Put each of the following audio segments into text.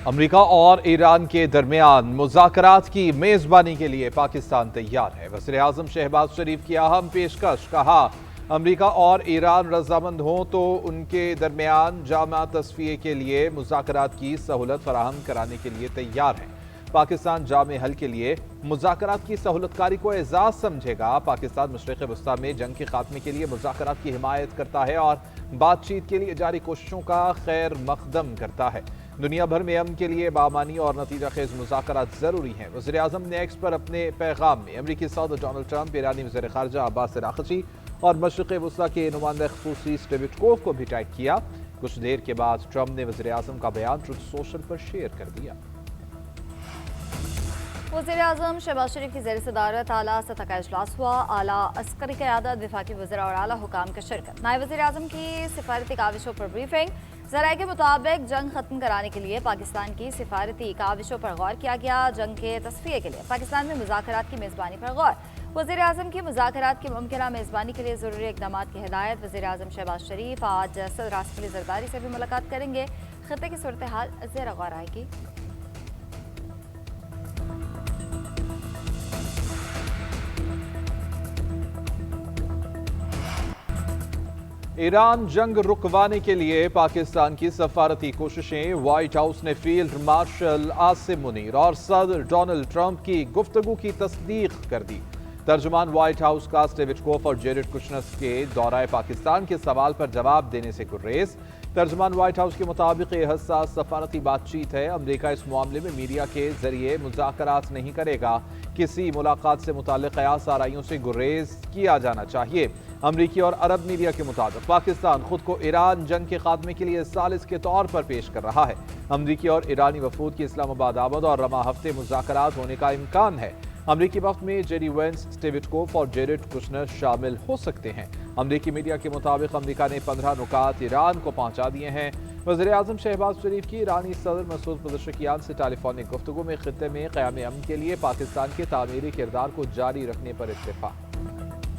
امریکہ اور ایران کے درمیان مذاکرات کی میزبانی کے لیے پاکستان تیار ہے۔ وزیر اعظم شہباز شریف کی اہم پیشکش، کہا امریکہ اور ایران رضامند ہوں تو ان کے درمیان جامع تصفیے کے لیے مذاکرات کی سہولت فراہم کرانے کے لیے تیار ہے۔ پاکستان جامع حل کے لیے مذاکرات کی سہولت کاری کو اعزاز سمجھے گا۔ پاکستان مشرق وسطی میں جنگ کے خاتمے کے لیے مذاکرات کی حمایت کرتا ہے اور بات چیت کے لیے جاری کوششوں کا خیر مقدم کرتا ہے۔ دنیا بھر میں امن کے لیے بامانی اور نتیجہ خیز مذاکرات ضروری ہیں۔ وزیر اعظم نے ایکس پر اپنے پیغام میں امریکی صدر ڈونلڈ ٹرمپ، ایرانی وزیر خارجہ عباس اراغچی اور مشرق وسطی کے نمائندہ خصوصی اسٹیو وٹکوف کو بھی ٹیگ کیا۔ کچھ دیر کے بعد ٹرمپ نے وزیر اعظم کا بیان ٹروتھ سوشل پر شیئر کر دیا۔ وزیر اعظم شہباز شریف کی زیر صدارت اعلیٰ سطح کا اجلاس ہوا۔ اعلیٰ عسکری قیادت، وفاقی وزراء اور اعلیٰ حکام کی شرکت۔ نائب وزیر اعظم کی سفارتی کاوشوں پر بریفنگ۔ ذرائع کے مطابق جنگ ختم کرانے کے لیے پاکستان کی سفارتی کاوشوں پر غور کیا گیا۔ جنگ کے تصفیے کے لیے پاکستان میں مذاکرات کی میزبانی پر غور۔ وزیر اعظم کی مذاکرات کی ممکنہ میزبانی کے لیے ضروری اقدامات کی ہدایت۔ وزیر اعظم شہباز شریف آج صدر آصف علی زرداری سے بھی ملاقات کریں گے۔ خطے کی صورتحال زیر غور آئے گی۔ ایران جنگ رکوانے کے لیے پاکستان کی سفارتی کوششیں۔ وائٹ ہاؤس نے فیلڈ مارشل عاصم منیر اور صدر ڈونلڈ ٹرمپ کی گفتگو کی تصدیق کر دی۔ ترجمان وائٹ ہاؤس کا اسٹیو وٹکوف اور جیرڈ کشنر کے دورہ پاکستان کے سوال پر جواب دینے سے گریز۔ ترجمان وائٹ ہاؤس کے مطابق یہ حساس سفارتی بات چیت ہے۔ امریکہ اس معاملے میں میڈیا کے ذریعے مذاکرات نہیں کرے گا۔ کسی ملاقات سے متعلق قیاس آرائیوں سے گریز کیا جانا چاہیے۔ امریکی اور عرب میڈیا کے مطابق پاکستان خود کو ایران جنگ کے خاتمے کے لیے ثالث کے طور پر پیش کر رہا ہے۔ امریکی اور ایرانی وفود کی اسلام آباد آمد اور رواں ہفتے مذاکرات ہونے کا امکان ہے۔ امریکی وفد میں جیری وینس، اسٹیو وٹکوف اور جیرڈ کشنر شامل ہو سکتے ہیں۔ امریکی میڈیا کے مطابق امریکہ نے 15 نکات ایران کو پہنچا دیے ہیں۔ وزیر اعظم شہباز شریف کی ایرانی صدر مسعود پزشکیان سے ٹیلی فونک گفتگو میں خطے میں قیام امن کے لیے پاکستان کے تعمیری کردار کو جاری رکھنے پر اتفاق۔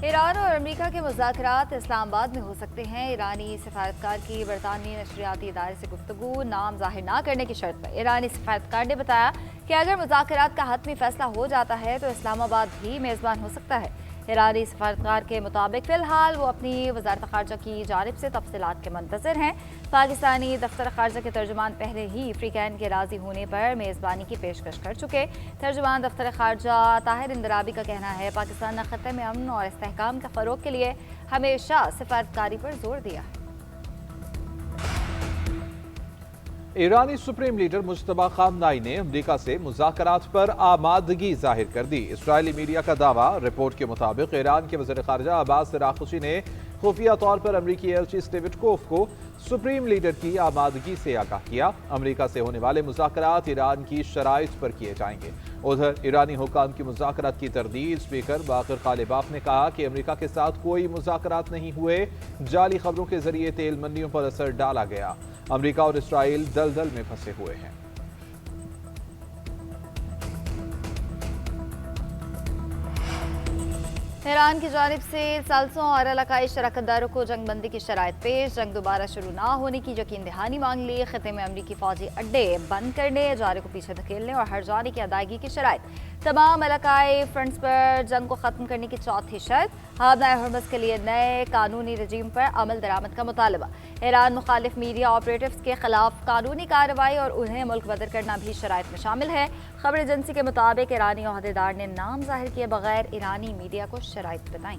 ایران اور امریکہ کے مذاکرات اسلام آباد میں ہو سکتے ہیں۔ ایرانی سفارتکار کی برطانوی نشریاتی ادارے سے گفتگو نام ظاہر نہ کرنے کی شرط پر۔ ایرانی سفارتکار نے بتایا کہ اگر مذاکرات کا حتمی فیصلہ ہو جاتا ہے تو اسلام آباد بھی میزبان ہو سکتا ہے۔ ایرانی سفارتکار کے مطابق فی الحال وہ اپنی وزارت خارجہ کی جانب سے تفصیلات کے منتظر ہیں۔ پاکستانی دفتر خارجہ کے ترجمان پہلے ہی فریقین کے راضی ہونے پر میزبانی کی پیشکش کر چکے۔ ترجمان دفتر خارجہ طاہر اندرابی کا کہنا ہے پاکستان نے خطے میں امن اور استحکام کے فروغ کے لیے ہمیشہ سفارتکاری پر زور دیا ہے۔ ایرانی سپریم لیڈر مجتبی خامنائی نے امریکہ سے مذاکرات پر آمادگی ظاہر کر دی۔ اسرائیلی میڈیا کا دعویٰ، رپورٹ کے مطابق ایران کے وزیر خارجہ عباس اراغچی نے خفیہ طور پر امریکی ایلچی اسٹیو وٹکوف کو سپریم لیڈر کی آمادگی سے آگاہ کیا۔ امریکہ سے ہونے والے مذاکرات ایران کی شرائط پر کیے جائیں گے۔ ادھر ایرانی حکام کی مذاکرات کی تردید۔ اسپیکر باقر غالباف نے کہا کہ امریکہ کے ساتھ کوئی مذاکرات نہیں ہوئے، جعلی خبروں کے ذریعے تیل منڈیوں پر اثر ڈالا گیا۔ امریکہ اور اسرائیل دلدل میں پھنسے ہوئے ہیں۔ ایران کی جانب سے ثالثوں اور علاقائی شراکت داروں کو جنگ بندی کی شرائط پیش۔ جنگ دوبارہ شروع نہ ہونے کی یقین دہانی مانگ لی۔ خطے میں امریکی فوجی اڈے بند کرنے، اجارے کو پیچھے دھکیلنے اور ہرجانے کی ادائیگی کی شرائط۔ تمام علاقائی فرنٹس پر جنگ کو ختم کرنے کی چوتھی شرط۔ آبنائے ہرمز کے لیے نئے قانونی رجیم پر عمل درآمد کا مطالبہ۔ ایران مخالف میڈیا آپریٹرز کے خلاف قانونی کارروائی اور انہیں ملک بدر کرنا بھی شرائط میں شامل ہے۔ خبر ایجنسی کے مطابق ایرانی عہدیدار نے نام ظاہر کیے بغیر ایرانی میڈیا کو شرائط بتائیں۔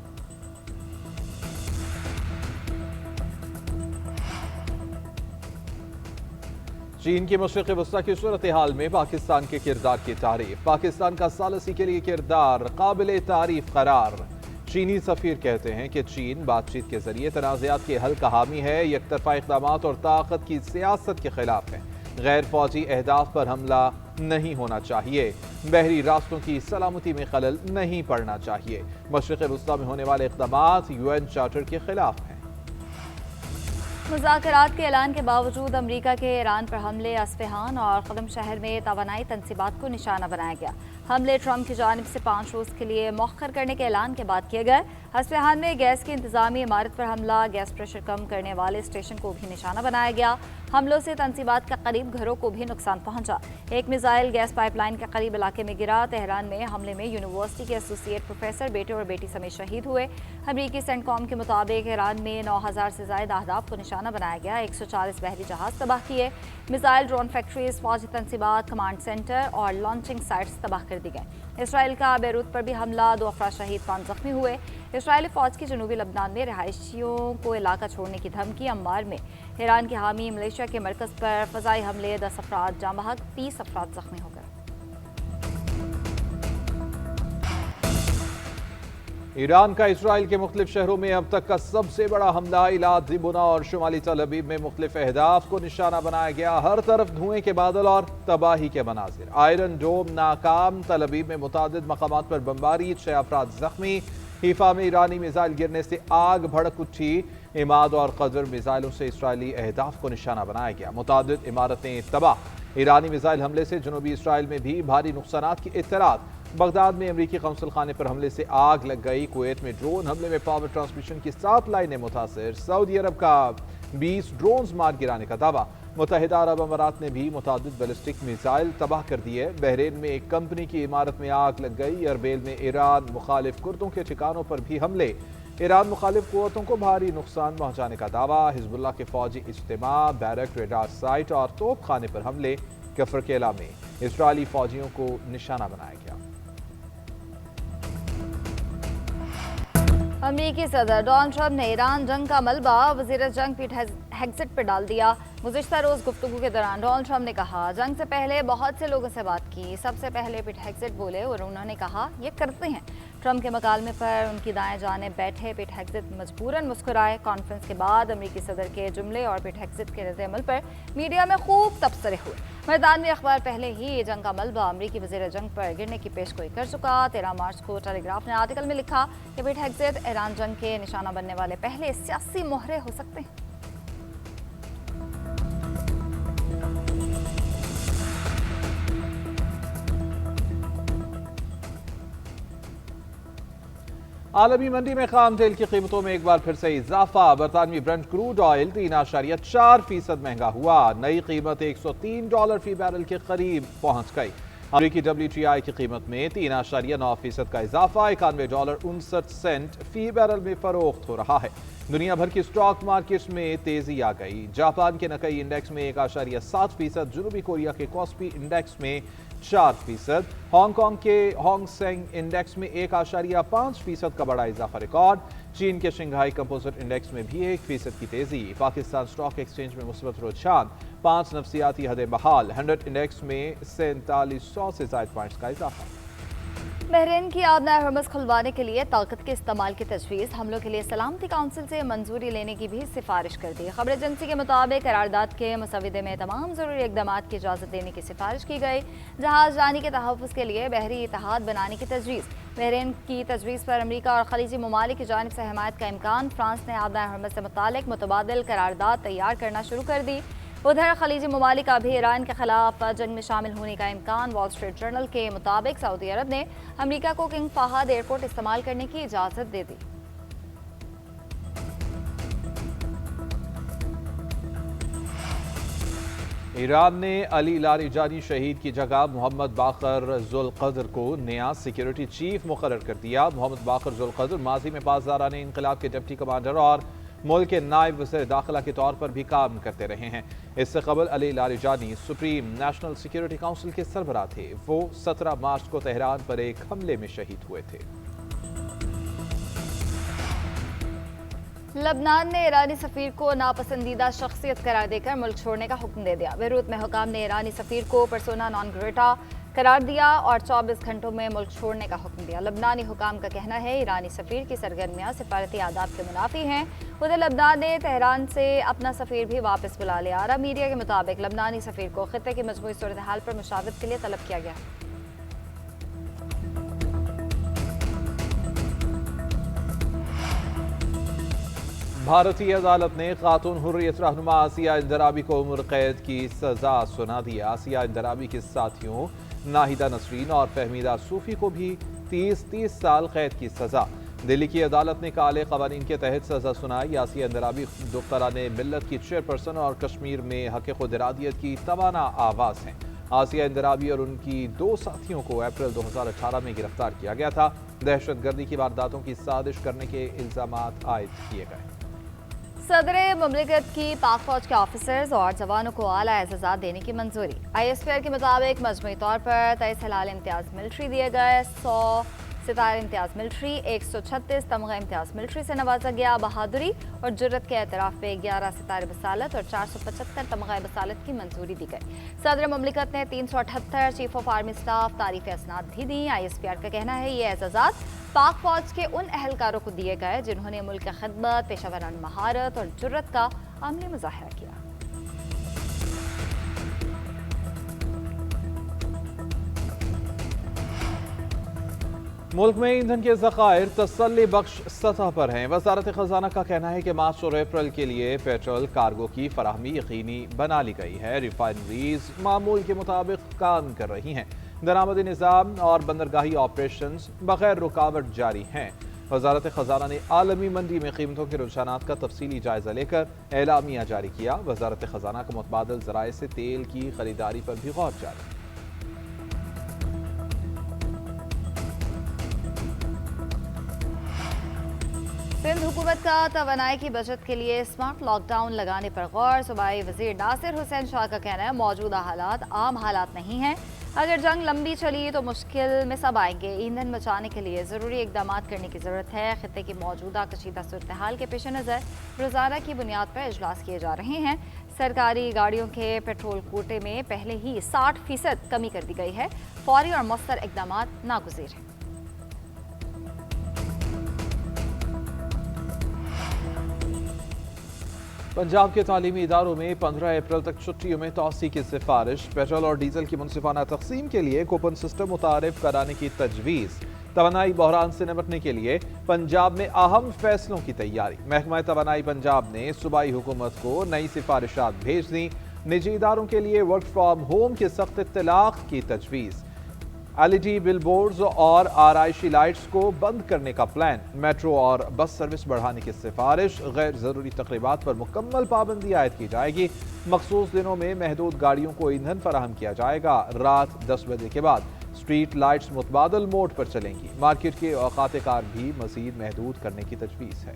چین کی مشرق وسطی کی صورتحال میں پاکستان کے کردار کی تعریف۔ پاکستان کا ثالثی کے لیے کردار قابل تعریف قرار۔ چینی سفیر کہتے ہیں کہ چین بات چیت کے ذریعے تنازعات کے حل کا حامی ہے، یک طرفہ اقدامات اور طاقت کی سیاست کے خلاف ہے۔ غیر فوجی اہداف پر حملہ نہیں ہونا چاہیے، بحری راستوں کی سلامتی میں خلل نہیں پڑنا چاہیے۔ مشرق وسطی میں ہونے والے اقدامات UN چارٹر کے خلاف ہیں۔ مذاکرات کے اعلان کے باوجود امریکہ کے ایران پر حملے، اصفہان اور قدم شہر میں توانائی تنصیبات کو نشانہ بنایا گیا۔ हमले ट्रंप की जानिब से 5 रोज़ के लिए मौखर करने के ऐलान के बाद किए गए। हस्बहान में गैस की इंतजामी इमारत पर हमला, गैस प्रेशर कम करने वाले स्टेशन को भी निशाना बनाया गया। हमलों से तंसीबात के करीब घरों को भी नुकसान पहुंचा। एक मिसाइल गैस पाइपलाइन के करीब इलाके में गिरा। तेहरान में हमले में यूनिवर्सिटी के एसोसिएट प्रोफेसर बेटे और बेटी समेत शहीद हुए। अमरीकी सेंटकॉम के मुताबिक ईरान में 9000 से ज्यादा अहदाफ को निशाना बनाया गया। 140 बहरी जहाज तबाह किए। मिसाइल, ड्रोन फैक्ट्रीज, फौजी तंसीबात, कमांड सेंटर और लॉन्चिंग साइट्स तबाह कर दी गई। इसराइल का बेरूत पर भी हमला, 2 अफराद शहीद, 5 जख्मी हुए। इसराइली फौज की जनूबी लबनान में रिहायशियों को इलाका छोड़ने की धमकी। अम्बार में ईरान की हामी मलेशिया के मरकज पर फजाई हमले, 10 अफराद जाँ बहक, 30 अफराद जख्मी हो गए। ईरान का इसराइल के मुख्तलिफ शहरों में अब तक का सबसे बड़ा हमला इलाद, जिबुना और शुमाली तल अबीब में मुख्तलिफ अहदाफ को निशाना बनाया गया। हर तरफ धुएं के बादल और तबाही के मनाजिर। आयरन डोम नाकाम, तल अबीब में मुतादिद मकामात पर बमबारी, 6 अफराद जख्मी। हीफा में ईरानी मिसाइल गिरने से आग भड़क उठी। इमाद और कदर मिसाइलों से इसराइली अहदाफ को निशाना बनाया गया। मुतादिद इमारतें तबाह। ईरानी मिसाइल हमले से जनूबी इसराइल में भी भारी नुकसानात की इत्तलात। बगदाद में अमरीकी कौंसल खाने पर हमले से आग लग गई। कुवैत में ड्रोन हमले में पावर ट्रांसमिशन की 7 लाइनें मुतासर। सऊदी अरब का 20 ड्रोन्स मार गिराने का दावा। मुत्तहिदा अरब अमारात ने भी मुतादिद बैलिस्टिक मिसाइल तबाह कर दिए। बहरीन में एक कंपनी की इमारत में आग लग गई। अरबेल में ईरान मुखालिफ कुर्दों के ठिकानों पर भी हमले। ईरान मुखालिफ कुव्वतों को भारी नुकसान पहुंचाने का दावा। हिजबुल्लाह के फौजी इज्तिमा, बैरक, रेडार साइट और तोप खाने पर हमले। कफर केला में इसराइली फौजियों को निशाना बनाया गया। अमेरिकी सदर डोनाल्ड ट्रंप ने ईरान जंग का मलबा वज़ीर जंग पीट हेग्सेट पर डाल दिया। गुज़िश्ता रोज़ गुफ्तगू के दौरान डोनाल्ड ट्रंप ने कहा, जंग से पहले बहुत से लोगों से बात की। सबसे पहले पीट हेग्सेट बोले और उन्होंने कहा, ये करते हैं। ट्रंप के मकालमे पर उनकी दाएं जानिब बैठे पीट हेग्सेट मजबूरन मुस्कुराए। कॉन्फ्रेंस के बाद अमेरिकी सदर के जुमले और पीट हेग्सेट के रद्द-ए-अमल पर मीडिया में खूब तबसरे हुए। मैदानी अखबार पहले ही ये जंग का मलबा अमरीकी वज़ीर जंग पर गिरने की पेशगोई कर चुका। 13 मार्च को टेलीग्राफ ने आर्टिकल में लिखा कि पीट हेग्सेट ईरान जंग के निशाना बनने वाले पहले सियासी मोहरे हो सकते हैं। आलमी मंडी में खाम तेल की कीमतों में एक बार फिर से इजाफा। बरतानवी ब्रेंट क्रूड ऑयल 3.4% महंगा हुआ। नई कीमत $103 फी बैरल के करीब पहुंच गई। अमरीकी WTI की कीमत में 3.9% का इजाफा, $91.59 फी बैरल में फरोख्त हो रहा है। दुनिया भर की स्टॉक मार्केट्स में तेजी आ गई। जापान के नकई इंडेक्स में 1.7%, जनूबी कोरिया के कॉस्पी इंडेक्स में 4%, हांगकांग के होंग सेंग इंडेक्स में 1.5% का बड़ा इजाफा रिकॉर्ड। चीन के शंघाई कंपोजिट इंडेक्स में भी 1% की तेजी। पाकिस्तान स्टॉक एक्सचेंज में मुस्बत रुझान, 5 नफ्सियाती हदें बहाल। 100 इंडेक्स में 4700 से ज्यादा पॉइंट्स का इजाफा। बहरीन की आबनार हरमस खुलवाने के लिए ताकत के इस्तेमाल की तजवीज़। हमलों के लिए सलामती काउंसिल से मंजूरी लेने की भी सिफारिश कर दी। खबर एजेंसी के मुताबिक करारदाद के मसविदे में तमाम ज़रूरी इक़दाम की इजाज़त देने की सिफारिश की गई। जहाज़ रानी के तहफ़्फ़ुज़ के लिए बहरी इत्तेहाद बनाने की तजवीज़। बहरीन की तजवीज़ पर अमरीका और खलीजी ममालिक की जानिब से हमायत का इम्कान। फ्रांस ने आबनार हरमस से मुतालिक मुतबादिल करारदाद तैयार करना शुरू कर दी। उधर खलीजी ममालिक का भी ईरान के खिलाफ जंग में शामिल होने का इम्कान। वॉल स्ट्रीट जर्नल के मुताबिक सऊदी अरब ने अमरीका को किंग फहद एयरपोर्ट इस्तेमाल करने की इजाज़त दे दी। ईरान ने अली लारिजानी शहीद की जगह मोहम्मद बाकर जुल्क़द्र को नया सिक्योरिटी चीफ मुकर्रर कर दिया। मोहम्मद बाकर जुल्क़द्र माजी में पासदाराने इनकलाब के डिप्टी कमांडर और मुल्क के नायब वज़ीर दाखिला के तौर पर भी काम करते रहे हैं। इससे कबल Ali Larijani supreme national security council के सरबराह थे। वो 17 मार्च को तेहरान पर एक हमले में शहीद हुए थे। लबनान ने ईरानी सफीर को नापसंदीदा शख्सियत करार देकर मुल्क छोड़ने का हुक्म दे दिया। बेरूत में हुकाम ने ईरानी सफीर को पर्सोना नॉन ग्रेटा करार दिया और 24 घंटों में मुल्क छोड़ने का हुक्म दिया। लबनानी हुकाम का कहना है ईरानी सफीर की सरगर्मियां सिफारती आदाब के मुनाफी हैं। उधर लबनान ने तेहरान से अपना सफीर भी वापस बुला लिया। अरब मीडिया के मुताबिक लबनानी सफीर को खित्ते की मजमूई सूरत हाल पर मुशावरत के लिए तलब किया गया। भारतीय अदालत ने खातून हुर्रियत रहनुमा आसिया इंदराबी को उम्र कैद की सजा सुना दी। आसिया इंदराबी के साथियों नाहिदा नसरीन और फहमीदा सूफी को भी 30 साल कैद की सजा। दिल्ली की अदालत ने काले कवानीन के तहत सजा सुनाई। आसिया इंदराबी दुख्तरान मिल्लत की चेयरपर्सन और कश्मीर में हक खुद इरादियत की तवाना आवाज़ हैं। आसिया इंदराबी और उनकी 2 साथियों को अप्रैल 2018 में गिरफ्तार किया गया था। दहशतगर्दी की वारदातों की साजिश करने के इल्जामात आयद किए गए। सदर मुमलिकत की पाक फौज के ऑफिसर्स और जवानों को आला एजाज़ात देने की मंजूरी। ISPR के मुताबिक मजमूई तौर पर 23 हलाल इम्तियाज़ मिलिट्री दिए गए, 100 सितारे इम्तियाज़ मिलिट्री, 136 तमगा इम्तियाज़ मिलिट्री से नवाजा गया। बहादुरी और जुर्रत के एतराफ़ पे 11 सितारे बसालत और 475 तमगा बसालत की मंजूरी दी गई। सदर मुमलिकत ने 378 चीफ ऑफ आर्मी स्टाफ तारीफ़ असनाद भी दी। ISPR का कहना है ये एजाज़ात पाक फौज के उन अहलकारों को दिए गए जिन्होंने मुल्क की खिदमत, पेशावराना महारत और जुर्रत का अमली मुजाहिरा किया। मुल्क में ईंधन के ज़खायर तसल्ली बख्श सतह पर हैं। वज़ारत ख़जाना का कहना है कि मार्च और अप्रैल के लिए पेट्रोल कार्गो की फराहमी यकीनी बना ली गई है। रिफाइनरीज मामूल के मुताबिक काम कर रही हैं। दरामदी निज़ाम और बंदरगाही ऑपरेशंस बगैर रुकावट जारी हैं। वज़ारत ख़जाना ने आलमी मंडी में कीमतों के रुझानात का तफसीली जायज़ा लेकर एलामिया जारी किया। वज़ारत ख़जाना का मुतबादिल ज़राए से तेल की खरीदारी पर भी गौर जारी। सिंध हुकूमत का तवानाई की बचत के लिए स्मार्ट लॉकडाउन लगाने पर गौर। सूबाई वज़ीर नासिर हुसैन शाह का कहना है मौजूदा हालात आम हालात नहीं हैं। अगर जंग लंबी चली तो मुश्किल में सब आएंगे। ईंधन बचाने के लिए ज़रूरी इकदाम करने की ज़रूरत है। खित्ते की मौजूदा कशीदा सूरत हाल के पेश नज़र रोज़ाना की बुनियाद पर इजलास किए जा रहे हैं। सरकारी गाड़ियों के पेट्रोल कोटे में पहले ही 60% कमी कर दी गई है। फौरी और मौसर इकदाम नागुज़ीर हैं। पंजाब के तालीमी इदारों में 15 अप्रैल तक छुट्टियों में तोसी की सिफारिश। पेट्रोल और डीजल की मुनसिफाना तकसीम के लिए कूपन सिस्टम मुतारिफ कराने की तजवीज़। तवानाई बहरान से निपटने के लिए पंजाब में अहम फैसलों की तैयारी। महकमा तवानाई पंजाब ने सूबाई हुकूमत को नई सिफारिशात भेज दी। निजी इदारों के लिए वर्क फ्राम होम के सख्त इत्तलाक की तजवीज़। LED बिलबोर्ड्स और आराइशी लाइट्स को बंद करने का प्लान। मेट्रो और बस सर्विस बढ़ाने की सिफारिश। गैर ज़रूरी तकरीबात पर मुकम्मल पाबंदी आयद की जाएगी। मखसूस दिनों में महदूद गाड़ियों को ईंधन फराहम किया जाएगा। रात 10 बजे के बाद स्ट्रीट लाइट्स मुतबादल मोड पर चलेंगी। मार्केट के औकात कार भी मज़ीद महदूद करने की तजवीज़ है।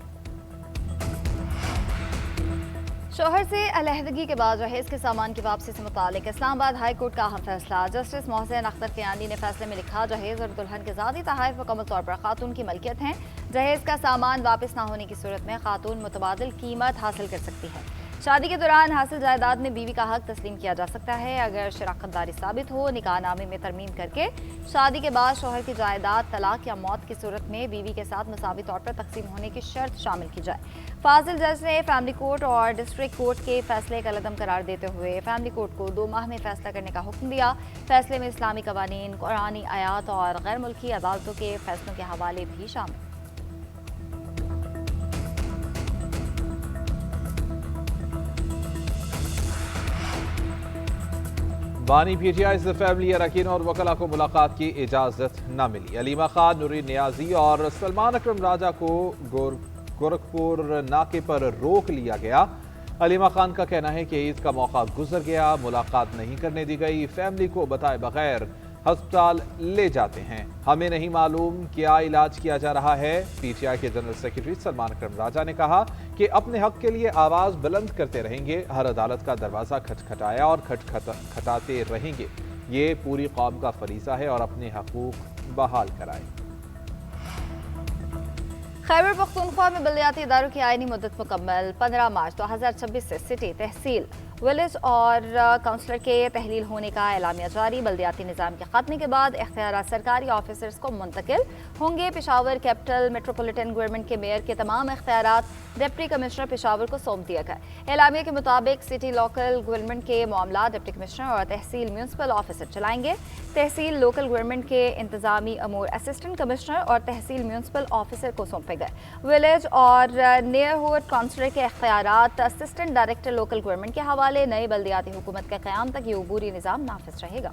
शोहर से अलहदगी के बाद जहेज के सामान की वापसी से मुतालिक इस्लामाबाद हाई कोर्ट का अहम फैसला। जस्टिस मोहसिन अख्तर कियानी ने फैसले में लिखा जहेज और दुल्हन के ज़ाती तहाइफ मुकम्मल तौर पर खातून की मलकियत हैं। जहेज का सामान वापस न होने की सूरत में खातून मुतबादिल कीमत हासिल कर सकती है। शादी के दौरान हासिल जायदाद में बीवी का हक तस्लीम किया जा सकता है। अगर शराकतदारी साबित हो, निकाह नामे में तरमीम करके शादी के बाद शोहर की जायदाद तलाक या मौत की सूरत में बीवी के साथ मुसावी तौर पर तकसीम होने की शर्त शामिल की जाए। फाजिल जज ने फैमिली कोर्ट और डिस्ट्रिक्ट कोर्ट के फैसले का लदम करार देते हुए फैमिली कोर्ट को 2 माह में फैसला करने का हुक्म दिया। फैसले में इस्लामी कवानीन, कुरानी आयात और गैर मुल्की अदालतों के फैसलों के हवाले भी शामिल। बानी PTI से फैमिली अरकान और वकला को मुलाकात की इजाज़त न मिली। अलीमा खान, नूरी नियाजी और सलमान अकरम राजा को गोरखपुर नाके पर रोक लिया गया। अलीमा खान का कहना है कि ईद का मौका गुजर गया, मुलाकात नहीं करने दी गई। फैमिली को बताए बगैर अस्पताल ले जाते हैं। हमें नहीं मालूम क्या इलाज किया जा रहा है। PTI के जनरल सेक्रेटरी सलमान अकरम राजा ने कहा कि अपने हक के लिए आवाज़ बुलंद करते रहेंगे। हर अदालत का दरवाज़ा खटखटाया और खटखटाते रहेंगे। ये पूरी कौम का फरीज़ा है और अपने हकूक़ बहाल कराए। खैबर पख्तूनख्वा में बलदियाती इदारों की आईनी मुद्दत मुकम्मल। 15 मार्च 2026 से सिटी, तहसील, विलेज और काउंसलर के तहलील होने का एलामिया जारी। बल्दियाती निज़ाम के खात्मे के बाद इख्तियार सरकारी ऑफिसर्स को मुंतकिल होंगे। पेशावर कैपिटल मेट्रोपॉलिटन गवर्नमेंट के मेयर के तमाम इख्तियारात डिप्टी कमिश्नर पेशावर को सौंप दिया गया। एलामिया के मुताबिक सिटी लोकल गवर्नमेंट के मामला डिप्टी कमिश्नर और तहसील म्यूनसिपल ऑफिसर चलाएंगे। तहसील लोकल गवर्नमेंट के इंतजामी अमूर असिस्टेंट कमिश्नर और तहसील म्यूनसिपल ऑफिसर को सौंपे गए। विलेज और नियरहुड काउंसलर के इख्तियारात असिस्टेंट डायरेक्टर लोकल गवर्नमेंट के हवाले। नई बल्दियाती हुकूमत के क़याम तक ये अबूरी निज़ाम नाफिज रहेगा।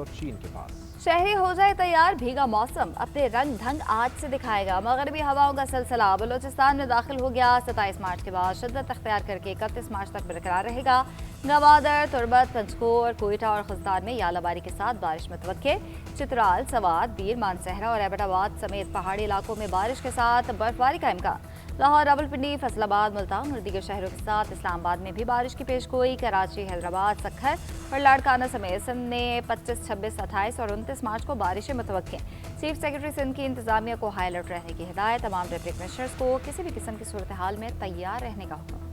और चीन के पास। शहरी हो जाए तैयार, भीगा मौसम अपने रंग ढंग आज से दिखाएगा। मगरबी हवाओं का सिलसिला बलूचिस्तान में दाखिल हो गया। 27 मार्च के बाद शिद्दत अख्तियार करके 31 मार्च तक बरकरार रहेगा। गवादर, तुर्बत, पंचकोर, कोयटा और खुजदान में यालाबारी के साथ बारिश मुतवक्के। चित्राल, सवात, बीर, मानसहरा और एबटाबाद समेत पहाड़ी इलाकों में बारिश के साथ बर्फबारी का इम्कान। लाहौर, रावलपिंडी, फैसलाबाद, मुल्तान और दीगर शहरों के साथ इस्लामाबाद में भी बारिश की पेशगोई। कराची, हैदराबाद, सक्खर और लाड़काना समेत सिंध में 25, 26, 28 और 29 मार्च को बारिशें मुतवक्के। चीफ सेक्रेटरी सिंध की इंतजामिया को हाई अलर्ट रहने की हिदायत। तमाम डिप्टी कमिश्नर्स को किसी भी किस्म की सूरत हाल में तैयार रहने का हुक्म।